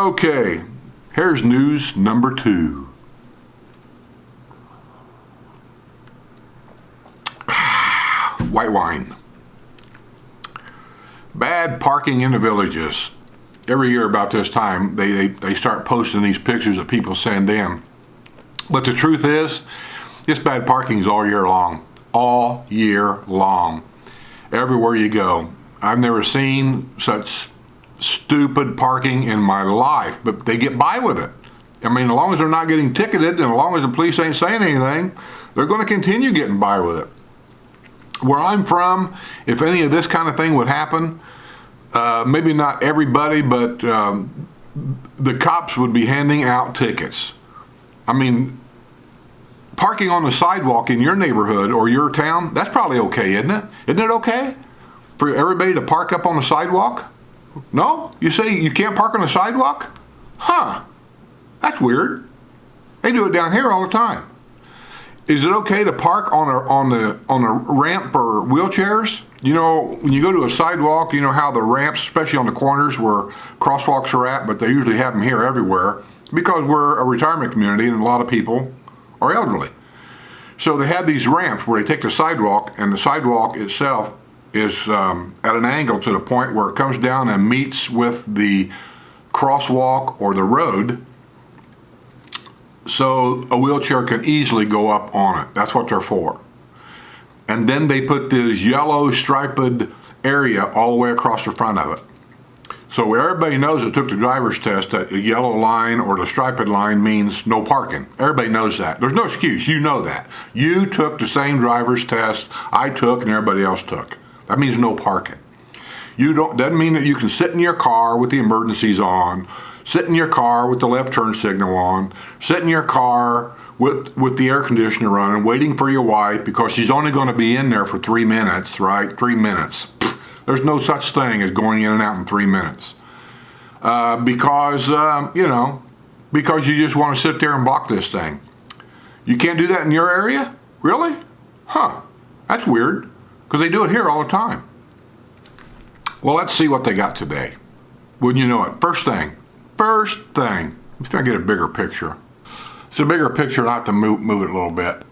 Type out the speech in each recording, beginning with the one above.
Okay, here's news number 2. White wine. Bad parking in the villages. Every year about this time, they start posting these pictures that people send in. But the truth is, this bad parking is all year long. All year long. Everywhere you go. I've never seen such stupid parking in my life, but they get by with it. I mean, as long as they're not getting ticketed and as long as the police ain't saying anything, they're going to continue getting by with it. Where I'm from, if any of this kind of thing would happen, maybe not everybody, but the cops would be handing out tickets. I mean, parking on the sidewalk in your neighborhood or your town, that's probably okay, isn't it? Isn't it okay for everybody to park up on the sidewalk? No? You say you can't park on the sidewalk? Huh. That's weird. They do it down here all the time. Is it okay to park on a ramp for wheelchairs? You know, when you go to a sidewalk, you know how the ramps, especially on the corners where crosswalks are at, but they usually have them here everywhere because we're a retirement community and a lot of people are elderly. So they have these ramps where they take the sidewalk, and the sidewalk itself is at an angle to the point where it comes down and meets with the crosswalk or the road, so a wheelchair can easily go up on it. That's what they're for. And then they put this yellow striped area all the way across the front of it. So everybody knows that took the driver's test that the yellow line or the striped line means no parking. Everybody knows that. There's no excuse. You know that. You took the same driver's test I took and everybody else took. That means no parking. Doesn't mean that you can sit in your car with the emergencies on, sit in your car with the left turn signal on, sit in your car with the air conditioner running, waiting for your wife because she's only going to be in there for 3 minutes, right? 3 minutes. There's no such thing as going in and out in 3 minutes. Because you just want to sit there and block this thing. You can't do that in your area? Really? Huh. That's weird. Because they do it here all the time. Well, let's see what they got today. Wouldn't you know it? First thing. Let's see if I get a bigger picture. It's a bigger picture, not to move it a little bit.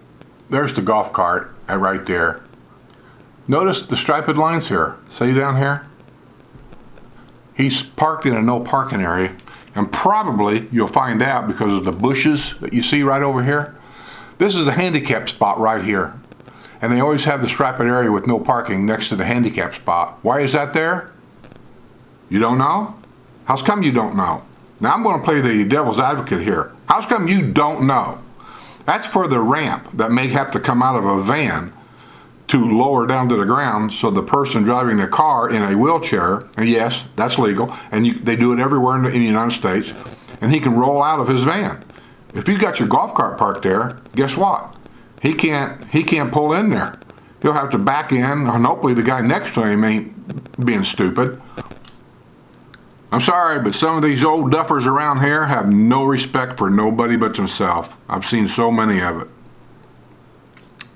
There's the golf cart right there. Notice the striped lines here. See down here? He's parked in a no parking area, and probably you'll find out because of the bushes that you see right over here. This is a handicap spot right here. And they always have the striped area with no parking next to the handicap spot. Why is that there? You don't know? How's come you don't know? Now I'm going to play the devil's advocate here. How's come you don't know? That's for the ramp that may have to come out of a van to lower down to the ground so the person driving the car in a wheelchair, and yes, that's legal, and they do it everywhere in the United States, and he can roll out of his van. If you got your golf cart parked there, guess what? He can't pull in there. He'll have to back in, and hopefully the guy next to him ain't being stupid. I'm sorry, but some of these old duffers around here have no respect for nobody but themselves. I've seen so many of it.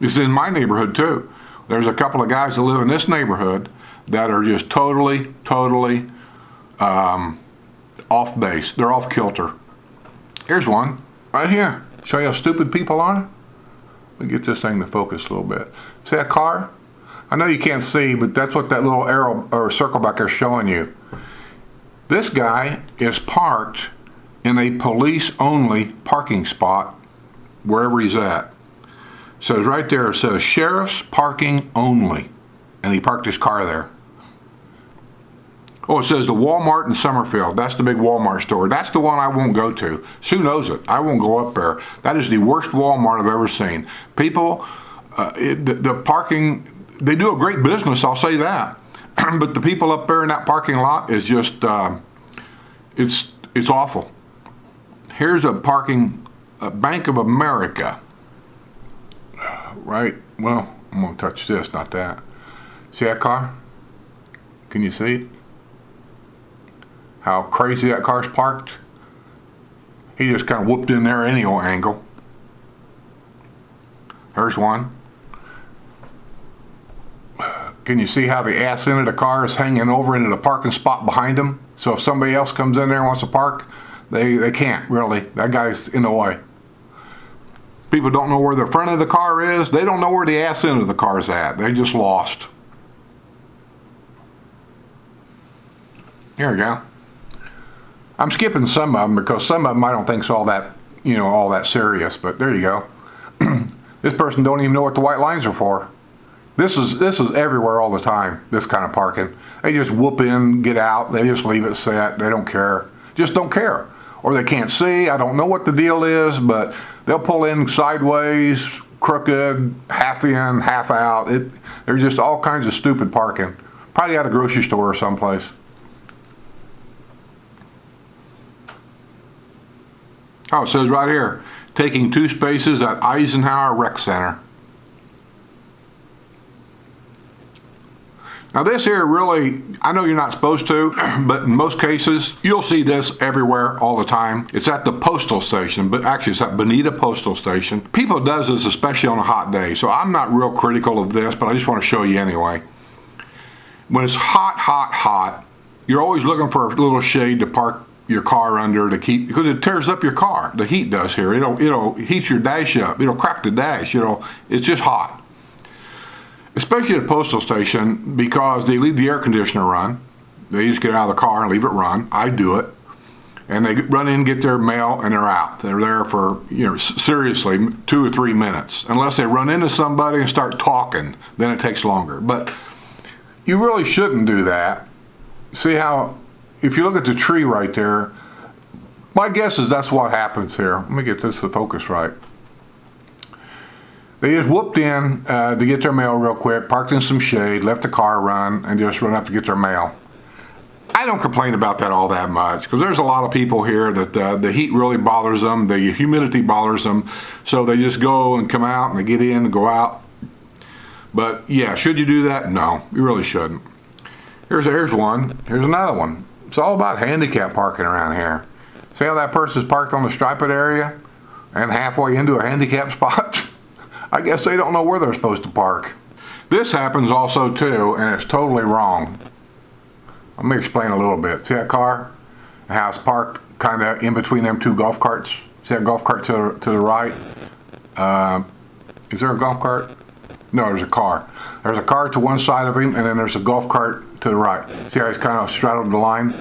It's in my neighborhood too. There's a couple of guys that live in this neighborhood that are just totally off base. They're off kilter. Here's one right here. Show you how stupid people are. Let me get this thing to focus a little bit. See that car? I know you can't see, but that's what that little arrow or circle back there is showing you. This guy is parked in a police-only parking spot wherever he's at. It says right there, it says sheriff's parking only. And he parked his car there. Oh, it says the Walmart in Summerfield. That's the big Walmart store. That's the one I won't go to. Sue knows it. I won't go up there. That is the worst Walmart I've ever seen. People, the parking, they do a great business, I'll say that. But the people up there in that parking lot is just, it's awful. Here's a Bank of America. Right, well, I'm gonna touch this, not that. See that car? Can you see it? How crazy that car's parked? He just kind of whooped in there any old angle. There's one. Can you see how the ass end of the car is hanging over into the parking spot behind him? So if somebody else comes in there and wants to park, they can't really. That guy's in the way. People don't know where the front of the car is. They don't know where the ass end of the car's at. They just lost. Here we go. I'm skipping some of them because some of them I don't think's all that, all that serious, but there you go. This person don't even know what the white lines are for. This is everywhere all the time, this kind of parking. They just whoop in, get out, they just leave it set, they don't care. Just don't care. Or they can't see, I don't know what the deal is, but they'll pull in sideways, crooked, half in, half out. There's just all kinds of stupid parking. Probably at a grocery store or someplace. Oh, it says right here, taking 2 spaces at Eisenhower Rec Center. Now this here really, I know you're not supposed to, but in most cases, you'll see this everywhere all the time. It's at the postal station, but actually it's at Bonita Postal Station. People does this especially on a hot day, so I'm not real critical of this, but I just want to show you anyway. When it's hot, hot, hot, you're always looking for a little shade to park your car under to keep, because it tears up your car. The heat does here. It'll heat your dash up. It'll crack the dash. It's just hot. Especially at a postal station, because they leave the air conditioner run. They just get out of the car and leave it run. I do it. And they run in, get their mail, and they're out. They're there for, seriously, 2 or 3 minutes. Unless they run into somebody and start talking, then it takes longer. But you really shouldn't do that. See how, if you look at the tree right there, my guess is that's what happens here. Let me get this to focus right. They just whooped in to get their mail real quick, parked in some shade, left the car run, and just run up to get their mail. I don't complain about that all that much, because there's a lot of people here that the heat really bothers them, the humidity bothers them, so they just go and come out and they get in and go out. But yeah, should you do that? No, you really shouldn't. Here's one. Here's another one. It's all about handicap parking around here. See how that person's parked on the striped area and halfway into a handicap spot? I guess they don't know where they're supposed to park. This happens also too, and it's totally wrong. Let me explain a little bit. See that car? How it's parked kind of in between them 2 golf carts? See that golf cart to the right? Is there a golf cart? No, there's a car. There's a car to one side of him, and then there's a golf cart to the right. See how he's kind of straddled the line?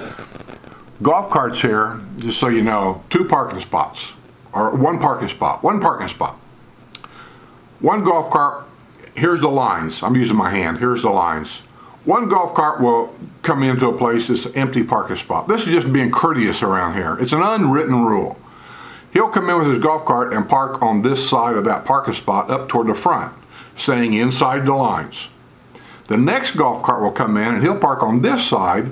Golf carts here, just so you know, 2 parking spots. Or 1 parking spot. 1 parking spot. 1 golf cart, here's the lines. I'm using my hand. Here's the lines. 1 golf cart will come into a place that's an empty parking spot. This is just being courteous around here. It's an unwritten rule. He'll come in with his golf cart and park on this side of that parking spot up toward the front, staying inside the lines. The next golf cart will come in and he'll park on this side,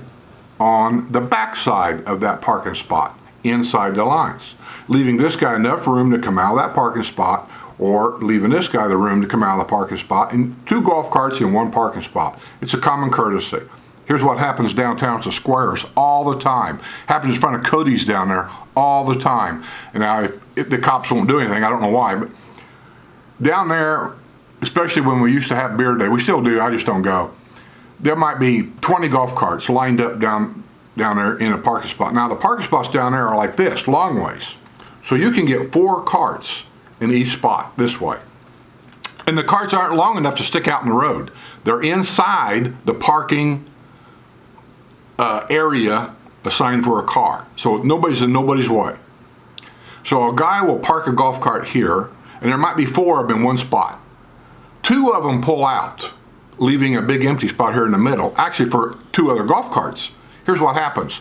on the back side of that parking spot, inside the lines, leaving this guy enough room to come out of that parking spot, or leaving this guy the room to come out of the parking spot, and 2 golf carts in 1 parking spot. It's a common courtesy. Here's what happens downtown at the squares all the time. Happens in front of Cody's down there all the time. And now if the cops won't do anything, I don't know why, but down there, especially when we used to have beer day, we still do, I just don't go. There might be 20 golf carts lined up down there in a parking spot. Now the parking spots down there are like this, long ways. So you can get 4 carts in each spot this way. And the carts aren't long enough to stick out in the road. They're inside the parking area assigned for a car. So nobody's in nobody's way. So a guy will park a golf cart here, and there might be 4 of them in 1 spot. 2 of them pull out, leaving a big empty spot here in the middle, actually for 2 other golf carts. Here's what happens.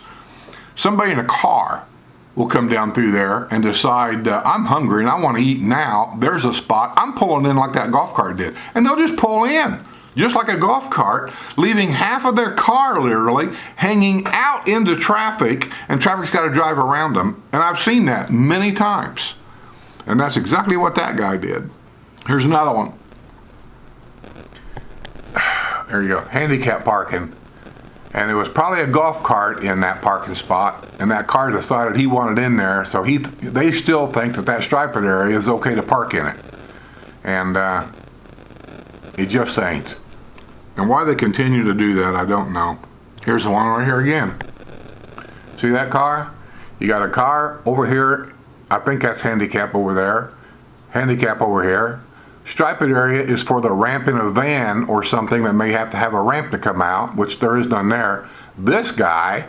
Somebody in a car will come down through there and decide, I'm hungry and I want to eat now. There's a spot. I'm pulling in like that golf cart did. And they'll just pull in, just like a golf cart, leaving half of their car literally hanging out into traffic, and traffic's got to drive around them. And I've seen that many times. And that's exactly what that guy did. Here's another one. There you go, handicap parking. And there was probably a golf cart in that parking spot, and that car decided he wanted in there, so they still think that striped area is okay to park in it. And it just ain't. And why they continue to do that, I don't know. Here's the one right here again. See that car? You got a car over here. I think that's handicap over there. Handicap over here. Striped area is for the ramp in a van or something that may have to have a ramp to come out, which there is none there. This guy,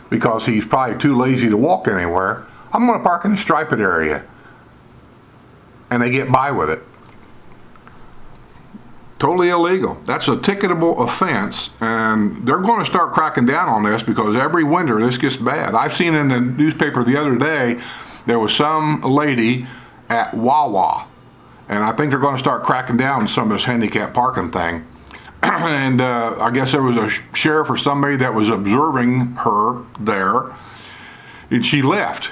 because he's probably too lazy to walk anywhere, I'm going to park in the striped area. And they get by with it. Totally illegal. That's a ticketable offense, and they're going to start cracking down on this because every winter this gets bad. I've seen in the newspaper the other day, there was some lady at Wawa, and I think they're going to start cracking down on some of this handicap parking thing. And I guess there was a sheriff or somebody that was observing her there, and she left.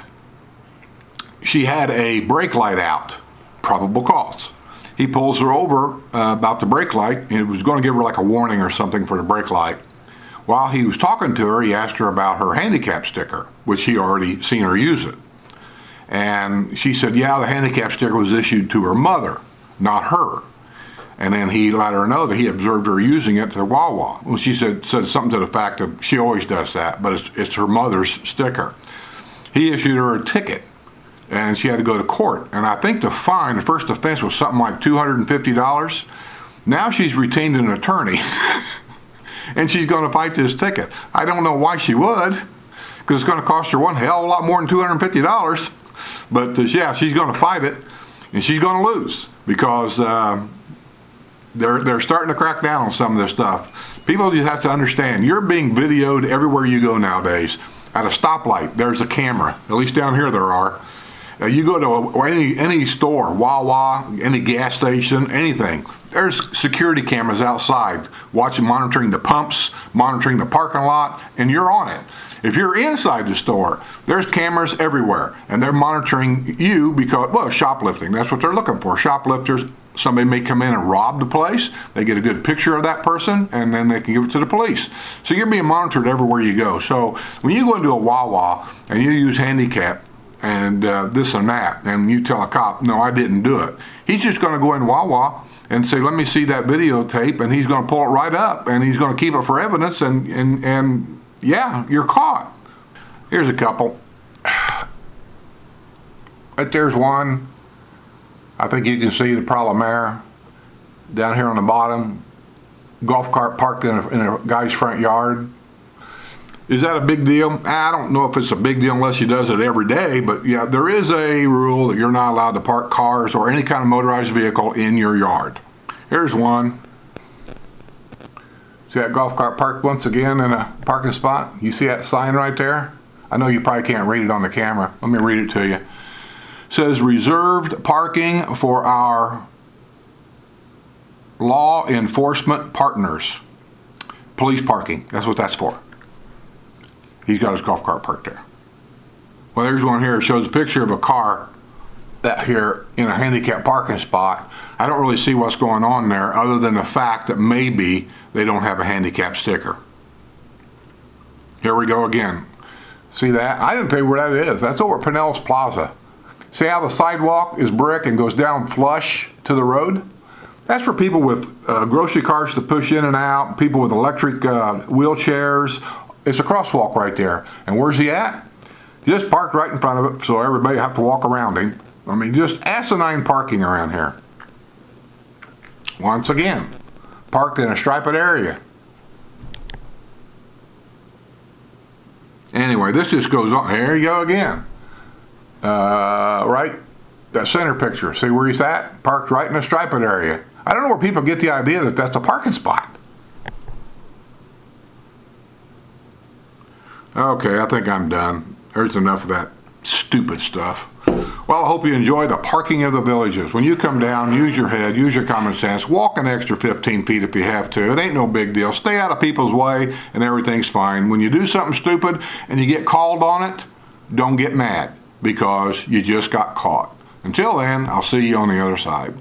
She had a brake light out, probable cause. He pulls her over about the brake light, and he was going to give her like a warning or something for the brake light. While he was talking to her, he asked her about her handicap sticker, which he already seen her use it. And she said, yeah, the handicap sticker was issued to her mother, not her. And then he let her know that he observed her using it to Wawa. Well, she said something to the fact that she always does that, but it's her mother's sticker. He issued her a ticket, and she had to go to court. And I think the fine, the first offense was something like $250. Now she's retained an attorney, and she's going to fight this ticket. I don't know why she would, because it's going to cost her one hell of a lot more than $250. But yeah, she's going to fight it, and she's going to lose because they're starting to crack down on some of this stuff. People just have to understand, you're being videoed everywhere you go nowadays. At a stoplight, there's a camera. At least down here there are. You go to any store, Wawa, any gas station, anything, there's security cameras outside monitoring the pumps, monitoring the parking lot, and you're on it. If you're inside the store, there's cameras everywhere, and they're monitoring you because, well, shoplifting, that's what they're looking for. Shoplifters, somebody may come in and rob the place, they get a good picture of that person, and then they can give it to the police. So you're being monitored everywhere you go. So when you go into a Wawa and you use handicap, and this and that, and you tell a cop, no, I didn't do it. He's just going to go in Wawa and say, let me see that videotape, and he's going to pull it right up, and he's going to keep it for evidence, and yeah, you're caught. Here's a couple. Right there's one. I think you can see the problem there. Down here on the bottom, golf cart parked in a guy's front yard. Is that a big deal? I don't know if it's a big deal unless he does it every day, but yeah, there is a rule that you're not allowed to park cars or any kind of motorized vehicle in your yard. Here's one. See that golf cart parked once again in a parking spot? You see that sign right there? I know you probably can't read it on the camera. Let me read it to you. It says, reserved parking for our law enforcement partners. Police parking, that's what that's for. He's got his golf cart parked there. Well, there's one here that shows a picture of a car that here in a handicapped parking spot. I don't really see what's going on there other than the fact that maybe they don't have a handicap sticker. Here we go again. See that? I didn't tell you where that is. That's over at Pinellas Plaza. See how the sidewalk is brick and goes down flush to the road? That's for people with grocery carts to push in and out, people with electric wheelchairs. It's a crosswalk right there. And where's he at? Just parked right in front of it, so everybody have to walk around him. I mean, just asinine parking around here. Once again, parked in a striped area. Anyway, this just goes on. Here you go again. Right, that center picture. See where he's at? Parked right in a striped area. I don't know where people get the idea that that's a parking spot. Okay, I think I'm done. There's enough of that stupid stuff. Well, I hope you enjoy the parking of the villages. When you come down, use your head, use your common sense, walk an extra 15 feet if you have to. It ain't no big deal. Stay out of people's way and everything's fine. When you do something stupid and you get called on it, don't get mad because you just got caught. Until then, I'll see you on the other side.